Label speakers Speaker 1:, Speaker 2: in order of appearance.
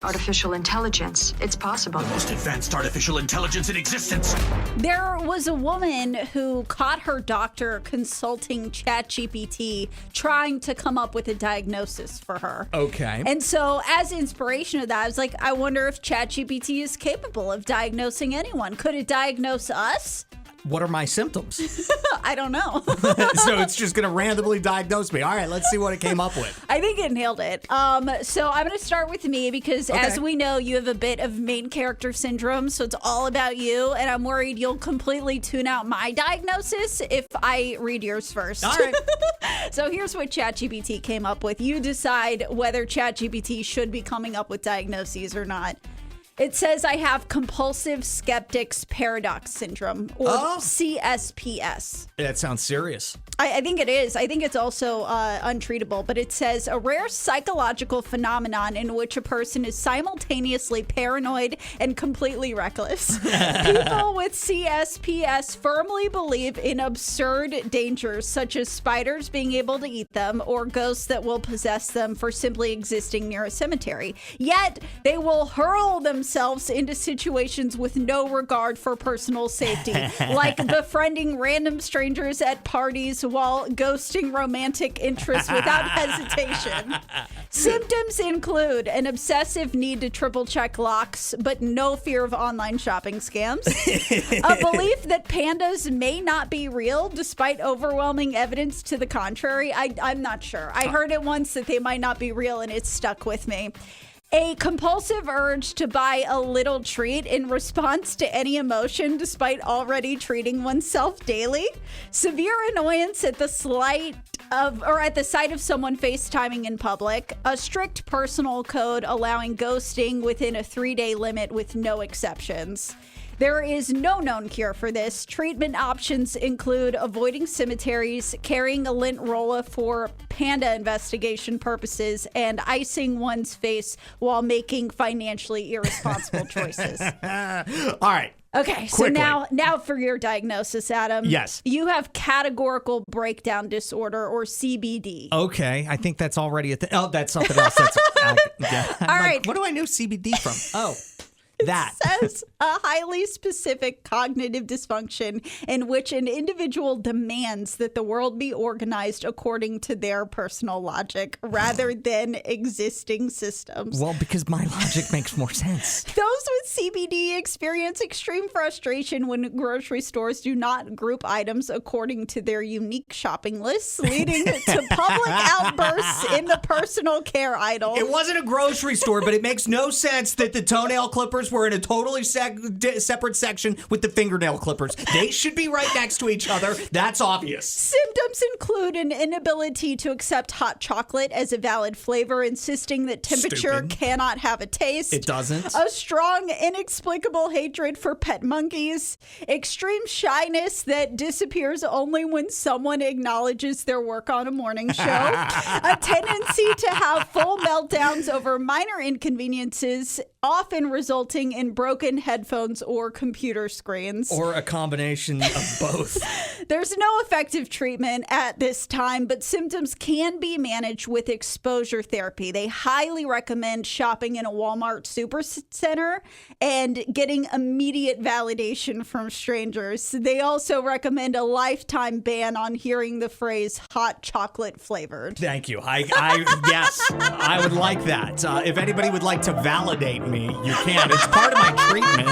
Speaker 1: Artificial intelligence. It's possible.
Speaker 2: Most advanced artificial intelligence in existence.
Speaker 3: There was a woman who caught her doctor consulting ChatGPT, trying to come up with a diagnosis for her.
Speaker 4: Okay.
Speaker 3: And so as inspiration of that, I was like, I wonder if ChatGPT is capable of diagnosing anyone. Could it diagnose us?
Speaker 4: What are my symptoms?
Speaker 3: I don't know.
Speaker 4: So it's just going to randomly diagnose me. All right, let's see what it came up with.
Speaker 3: I think it nailed it. So I'm going to start with me because as we know, you have a bit of main character syndrome. So it's all about you. And I'm worried you'll completely tune out my diagnosis if I read yours first.
Speaker 4: All right.
Speaker 3: So here's what ChatGPT came up with. You decide whether ChatGPT should be coming up with diagnoses or not. It says I have compulsive skeptics paradox syndrome, or CSPS.
Speaker 4: That sounds serious.
Speaker 3: I think it is. I think it's also untreatable, but it says a rare psychological phenomenon in which a person is simultaneously paranoid and completely reckless. People with CSPS firmly believe in absurd dangers, such as spiders being able to eat them or ghosts that will possess them for simply existing near a cemetery. Yet they will hurl themselves into situations with no regard for personal safety, like befriending random strangers at parties while ghosting romantic interests without hesitation. Symptoms include an obsessive need to triple check locks, but no fear of online shopping scams. A belief that pandas may not be real, despite overwhelming evidence to the contrary. I'm not sure. I heard it once that they might not be real, and it stuck with me. A compulsive urge to buy a little treat in response to any emotion despite already treating oneself daily. Severe annoyance at the sight of someone FaceTiming in public. A strict personal code allowing ghosting within a 3-day limit with no exceptions. There is no known cure for this. Treatment options include avoiding cemeteries, carrying a lint rolla for panda investigation purposes, and icing one's face while making financially irresponsible choices.
Speaker 4: All right.
Speaker 3: Okay, so
Speaker 4: Quickly.
Speaker 3: now for your diagnosis, Adam.
Speaker 4: Yes.
Speaker 3: You have categorical breakdown disorder, or CBD.
Speaker 4: Okay, I think that's already a thing. Oh, that's something else. That's yeah.
Speaker 3: All right.
Speaker 4: What do I know CBD from? Oh, that.
Speaker 3: Says a highly specific cognitive dysfunction in which an individual demands that the world be organized according to their personal logic rather than existing systems.
Speaker 4: Well, because my logic makes more sense.
Speaker 3: Those with CBD experience extreme frustration when grocery stores do not group items according to their unique shopping lists, leading to public outbursts in the personal care aisle.
Speaker 4: It wasn't a grocery store, but it makes no sense that the toenail clippers were in a totally separate section with the fingernail clippers. They should be right next to each other. That's obvious.
Speaker 3: Symptoms include an inability to accept hot chocolate as a valid flavor, insisting that temperature
Speaker 4: Stupid.
Speaker 3: cannot have a taste.
Speaker 4: It doesn't.
Speaker 3: A strong, inexplicable hatred for pet monkeys. Extreme shyness that disappears only when someone acknowledges their work on a morning show. A tendency to have full meltdowns over minor inconveniences, often resulting in broken headphones or computer screens.
Speaker 4: Or a combination of both.
Speaker 3: There's no effective treatment at this time, but symptoms can be managed with exposure therapy. They highly recommend shopping in a Walmart supercenter and getting immediate validation from strangers. They also recommend a lifetime ban on hearing the phrase hot chocolate flavored.
Speaker 4: Thank you. Yes, I would like that. If anybody would like to validate me, you can. It's part of my treatment.